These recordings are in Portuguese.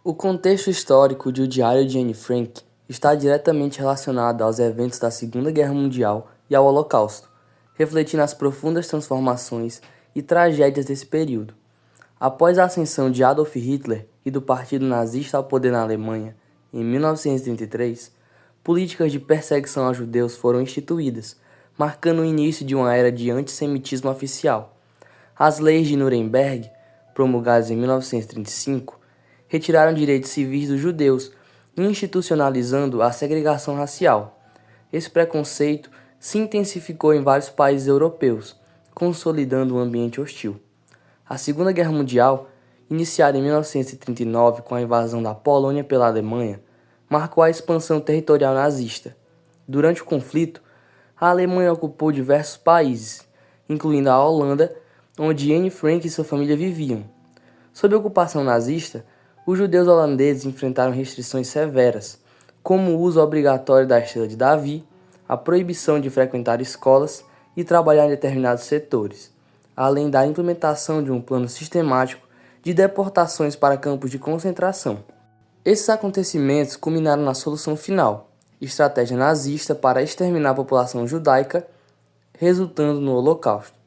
O contexto histórico de O Diário de Anne Frank está diretamente relacionado aos eventos da Segunda Guerra Mundial e ao Holocausto, refletindo as profundas transformações e tragédias desse período. Após a ascensão de Adolf Hitler e do Partido Nazista ao poder na Alemanha, em 1933, políticas de perseguição aos judeus foram instituídas, marcando o início de uma era de antissemitismo oficial. As leis de Nuremberg, promulgadas em 1935, retiraram direitos civis dos judeus, institucionalizando a segregação racial. Esse preconceito se intensificou em vários países europeus, consolidando um ambiente hostil. A Segunda Guerra Mundial, iniciada em 1939 com a invasão da Polônia pela Alemanha, marcou a expansão territorial nazista. Durante o conflito, a Alemanha ocupou diversos países, incluindo a Holanda, onde Anne Frank e sua família viviam. Sob a ocupação nazista, os judeus holandeses enfrentaram restrições severas, como o uso obrigatório da Estrela de Davi, a proibição de frequentar escolas e trabalhar em determinados setores, além da implementação de um plano sistemático de deportações para campos de concentração. Esses acontecimentos culminaram na solução final, estratégia nazista para exterminar a população judaica, resultando no Holocausto.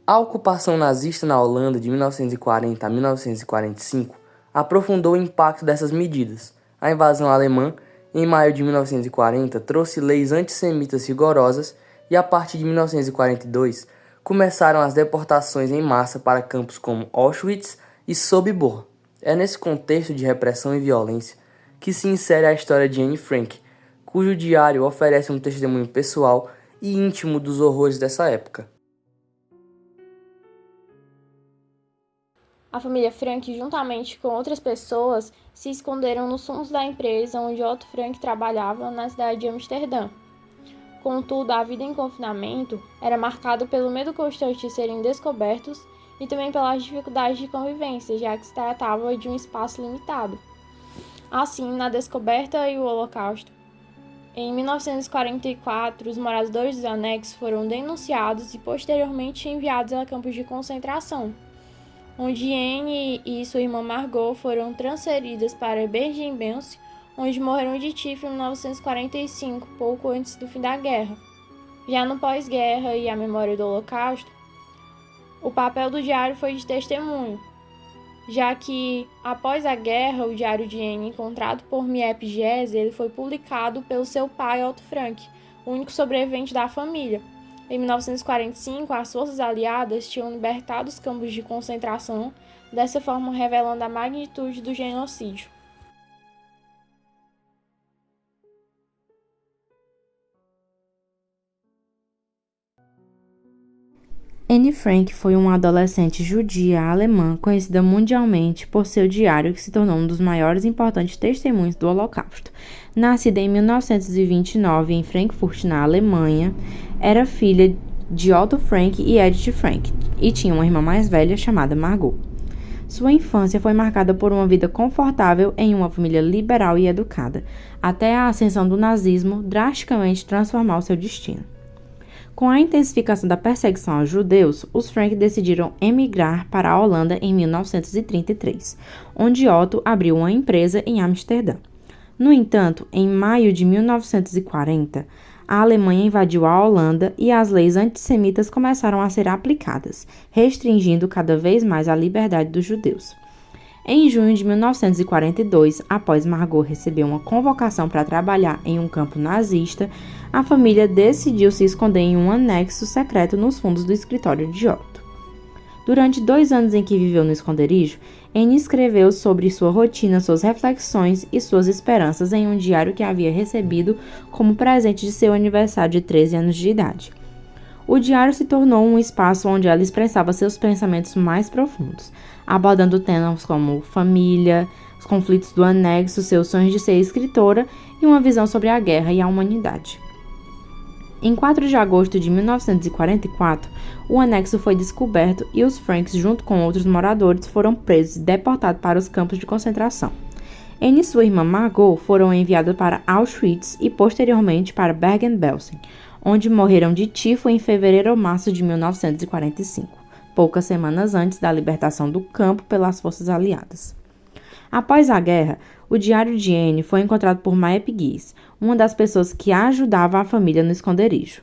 A ocupação nazista na Holanda de 1940 a 1945 aprofundou o impacto dessas medidas. A invasão alemã, em maio de 1940, trouxe leis antissemitas rigorosas e, a partir de 1942, começaram as deportações em massa para campos como Auschwitz e Sobibor. É nesse contexto de repressão e violência que se insere a história de Anne Frank, cujo diário oferece um testemunho pessoal e íntimo dos horrores dessa época. A família Frank, juntamente com outras pessoas, se esconderam nos fundos da empresa onde Otto Frank trabalhava na cidade de Amsterdã. Contudo, a vida em confinamento era marcada pelo medo constante de serem descobertos e também pelas dificuldades de convivência, já que se tratava de um espaço limitado. Assim, na descoberta e o Holocausto, em 1944, os moradores dos anexos foram denunciados e posteriormente enviados a campos de concentração, onde Anne e sua irmã Margot foram transferidas para Bergen-Belsen, onde morreram de tifo em 1945, pouco antes do fim da guerra. Já no pós-guerra e a memória do Holocausto, o papel do diário foi de testemunho, já que, após a guerra, o diário de Anne, encontrado por Miep Giese, ele foi publicado pelo seu pai, Otto Frank, o único sobrevivente da família. Em 1945, as forças aliadas tinham libertado os campos de concentração, dessa forma revelando a magnitude do genocídio. Anne Frank foi uma adolescente judia alemã conhecida mundialmente por seu diário, que se tornou um dos maiores e importantes testemunhos do Holocausto. Nascida em 1929 em Frankfurt, na Alemanha, era filha de Otto Frank e Edith Frank, e tinha uma irmã mais velha chamada Margot. Sua infância foi marcada por uma vida confortável em uma família liberal e educada, até a ascensão do nazismo drasticamente transformar o seu destino. Com a intensificação da perseguição aos judeus, os Frank decidiram emigrar para a Holanda em 1933, onde Otto abriu uma empresa em Amsterdã. No entanto, em maio de 1940, a Alemanha invadiu a Holanda e as leis antissemitas começaram a ser aplicadas, restringindo cada vez mais a liberdade dos judeus. Em junho de 1942, após Margot receber uma convocação para trabalhar em um campo nazista, a família decidiu se esconder em um anexo secreto nos fundos do escritório de Otto. Durante 2 anos em que viveu no esconderijo, Anne escreveu sobre sua rotina, suas reflexões e suas esperanças em um diário que havia recebido como presente de seu aniversário de 13 anos de idade. O diário se tornou um espaço onde ela expressava seus pensamentos mais profundos, abordando temas como família, os conflitos do anexo, seus sonhos de ser escritora e uma visão sobre a guerra e a humanidade. Em 4 de agosto de 1944, o anexo foi descoberto e os Franks, junto com outros moradores, foram presos e deportados para os campos de concentração. Anne e sua irmã Margot foram enviadas para Auschwitz e posteriormente para Bergen-Belsen, onde morreram de tifo em fevereiro ou março de 1945, poucas semanas antes da libertação do campo pelas forças aliadas. Após a guerra, o diário de Anne foi encontrado por Maya Pegues, uma das pessoas que ajudava a família no esconderijo.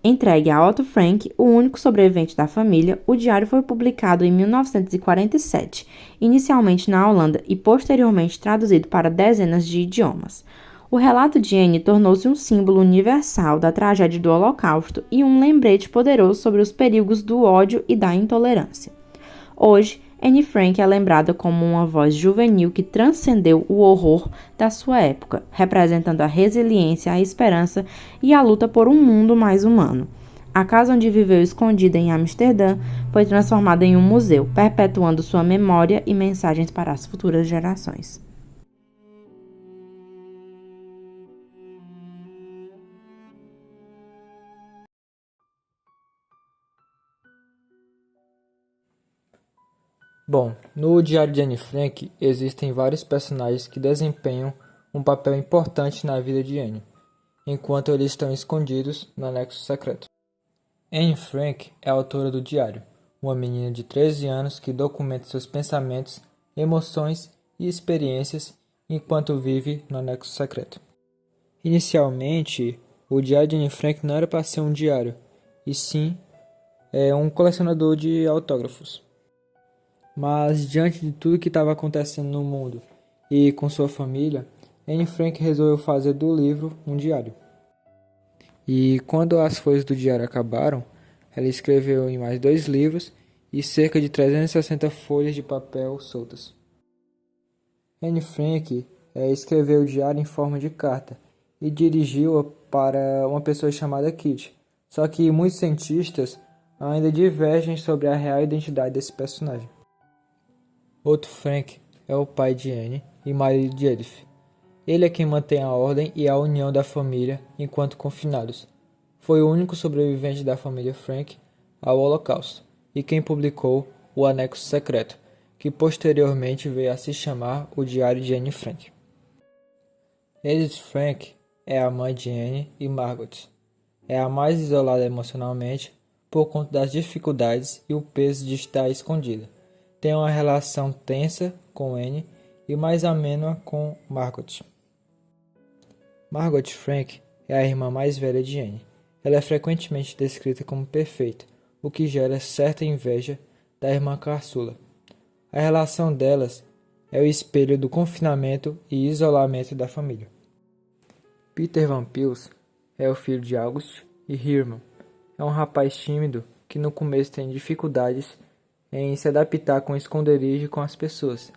Entregue a Otto Frank, o único sobrevivente da família, o diário foi publicado em 1947, inicialmente na Holanda e posteriormente traduzido para dezenas de idiomas. O relato de Anne tornou-se um símbolo universal da tragédia do Holocausto e um lembrete poderoso sobre os perigos do ódio e da intolerância. Hoje, Anne Frank é lembrada como uma voz juvenil que transcendeu o horror da sua época, representando a resiliência, a esperança e a luta por um mundo mais humano. A casa onde viveu escondida em Amsterdã foi transformada em um museu, perpetuando sua memória e mensagens para as futuras gerações. Bom, no Diário de Anne Frank existem vários personagens que desempenham um papel importante na vida de Anne, enquanto eles estão escondidos no anexo secreto. Anne Frank é a autora do diário, uma menina de 13 anos que documenta seus pensamentos, emoções e experiências enquanto vive no anexo secreto. Inicialmente, o Diário de Anne Frank não era para ser um diário, e sim um colecionador de autógrafos. Mas, diante de tudo que estava acontecendo no mundo e com sua família, Anne Frank resolveu fazer do livro um diário. E quando as folhas do diário acabaram, ela escreveu em mais 2 livros e cerca de 360 folhas de papel soltas. Anne Frank escreveu o diário em forma de carta e dirigiu-a para uma pessoa chamada Kitty. Só que muitos cientistas ainda divergem sobre a real identidade desse personagem. Otto Frank é o pai de Anne e marido de Edith. Ele é quem mantém a ordem e a união da família enquanto confinados. Foi o único sobrevivente da família Frank ao Holocausto e quem publicou o Anexo Secreto, que posteriormente veio a se chamar o Diário de Anne Frank. Edith Frank é a mãe de Anne e Margot. É a mais isolada emocionalmente por conta das dificuldades e o peso de estar escondida. Tem uma relação tensa com Anne e mais amena com Margot. Margot Frank é a irmã mais velha de Anne. Ela é frequentemente descrita como perfeita, o que gera certa inveja da irmã caçula. A relação delas é o espelho do confinamento e isolamento da família. Peter Van Pils é o filho de August e Herman. É um rapaz tímido que no começo tem dificuldades em se adaptar com o esconderijo e com as pessoas.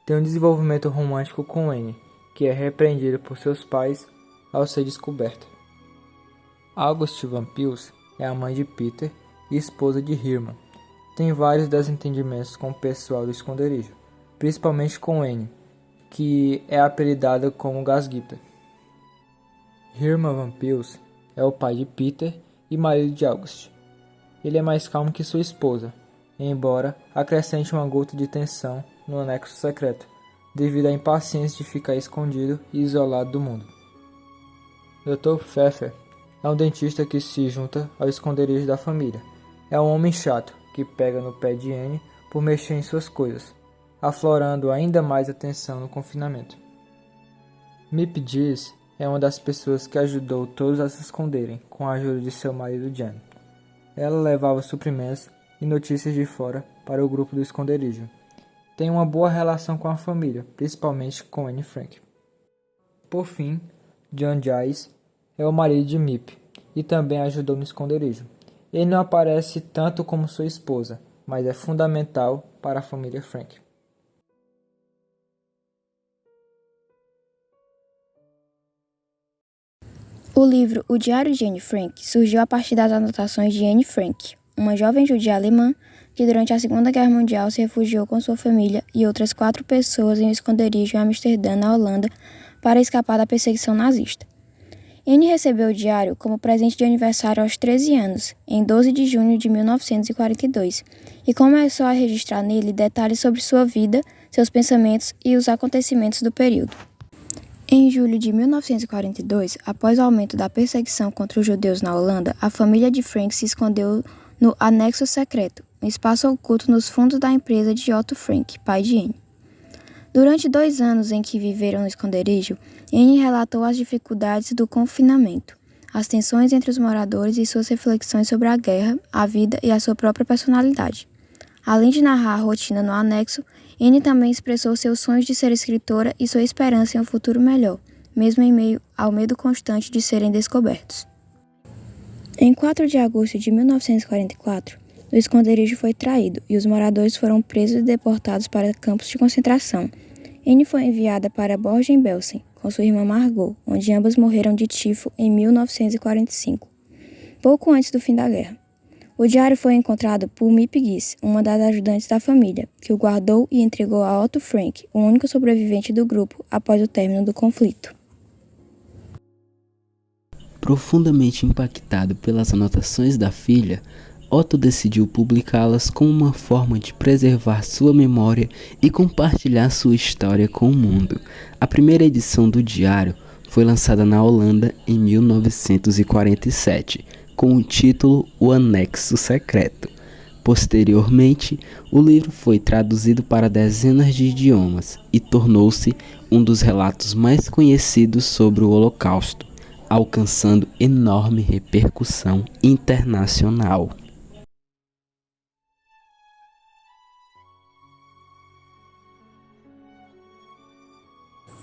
Tem um desenvolvimento romântico com Anne, que é repreendido por seus pais ao ser descoberta. August Van Pils é a mãe de Peter e esposa de Herman. Tem vários desentendimentos com o pessoal do esconderijo, principalmente com Anne, que é apelidada como Gasguita. Herman Van Pils é o pai de Peter e marido de August. Ele é mais calmo que sua esposa, embora acrescente uma gota de tensão no anexo secreto, devido à impaciência de ficar escondido e isolado do mundo. Dr. Pfeffer é um dentista que se junta ao esconderijo da família. É um homem chato que pega no pé de Anne por mexer em suas coisas, aflorando ainda mais a tensão no confinamento. Mip Diz é uma das pessoas que ajudou todos a se esconderem com a ajuda de seu marido Jan. Ela levava suprimentos e notícias de fora para o grupo do esconderijo. Tem uma boa relação com a família, principalmente com Anne Frank. Por fim, John Giles é o marido de Mip e também ajudou no esconderijo. Ele não aparece tanto como sua esposa, mas é fundamental para a família Frank. O livro O Diário de Anne Frank surgiu a partir das anotações de Anne Frank, uma jovem judia alemã que durante a Segunda Guerra Mundial se refugiou com sua família e outras 4 pessoas em um esconderijo em Amsterdã, na Holanda, para escapar da perseguição nazista. Anne recebeu o diário como presente de aniversário aos 13 anos, em 12 de junho de 1942, e começou a registrar nele detalhes sobre sua vida, seus pensamentos e os acontecimentos do período. Em julho de 1942, após o aumento da perseguição contra os judeus na Holanda, a família de Frank se escondeu no Anexo Secreto, um espaço oculto nos fundos da empresa de Otto Frank, pai de Anne. Durante 2 anos em que viveram no esconderijo, Anne relatou as dificuldades do confinamento, as tensões entre os moradores e suas reflexões sobre a guerra, a vida e a sua própria personalidade. Além de narrar a rotina no anexo, Anne também expressou seus sonhos de ser escritora e sua esperança em um futuro melhor, mesmo em meio ao medo constante de serem descobertos. Em 4 de agosto de 1944, o esconderijo foi traído e os moradores foram presos e deportados para campos de concentração. Anne foi enviada para Bergen-Belsen com sua irmã Margot, onde ambas morreram de tifo em 1945, pouco antes do fim da guerra. O diário foi encontrado por Miep Gies, uma das ajudantes da família, que o guardou e entregou a Otto Frank, o único sobrevivente do grupo, após o término do conflito. Profundamente impactado pelas anotações da filha, Otto decidiu publicá-las como uma forma de preservar sua memória e compartilhar sua história com o mundo. A primeira edição do diário foi lançada na Holanda em 1947, com o título O Anexo Secreto. Posteriormente, o livro foi traduzido para dezenas de idiomas e tornou-se um dos relatos mais conhecidos sobre o Holocausto, alcançando enorme repercussão internacional.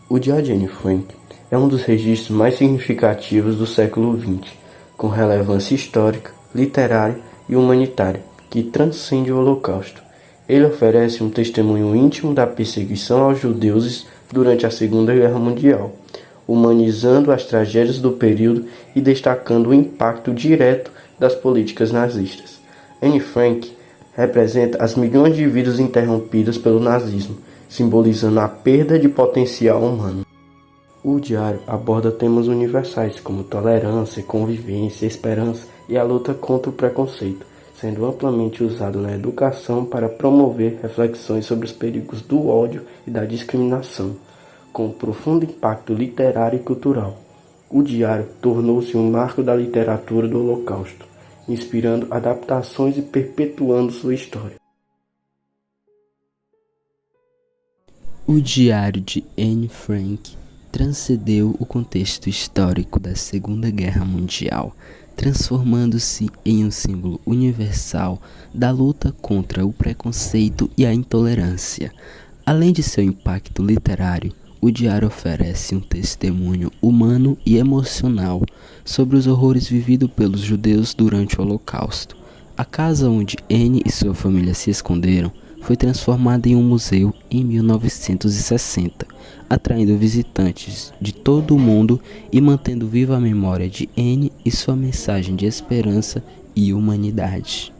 O Diário de Anne Frank é um dos registros mais significativos do século XX, com relevância histórica, literária e humanitária, que transcende o Holocausto. Ele oferece um testemunho íntimo da perseguição aos judeus durante a Segunda Guerra Mundial, humanizando as tragédias do período e destacando o impacto direto das políticas nazistas. Anne Frank representa as milhões de vidas interrompidas pelo nazismo, simbolizando a perda de potencial humano. O diário aborda temas universais como tolerância, convivência, esperança e a luta contra o preconceito, sendo amplamente usado na educação para promover reflexões sobre os perigos do ódio e da discriminação, com profundo impacto literário e cultural. O diário tornou-se um marco da literatura do Holocausto, inspirando adaptações e perpetuando sua história. O Diário de Anne Frank transcendeu o contexto histórico da Segunda Guerra Mundial, transformando-se em um símbolo universal da luta contra o preconceito e a intolerância. Além de seu impacto literário, o diário oferece um testemunho humano e emocional sobre os horrores vividos pelos judeus durante o Holocausto. A casa onde Anne e sua família se esconderam foi transformada em um museu em 1960, atraindo visitantes de todo o mundo e mantendo viva a memória de Anne e sua mensagem de esperança e humanidade.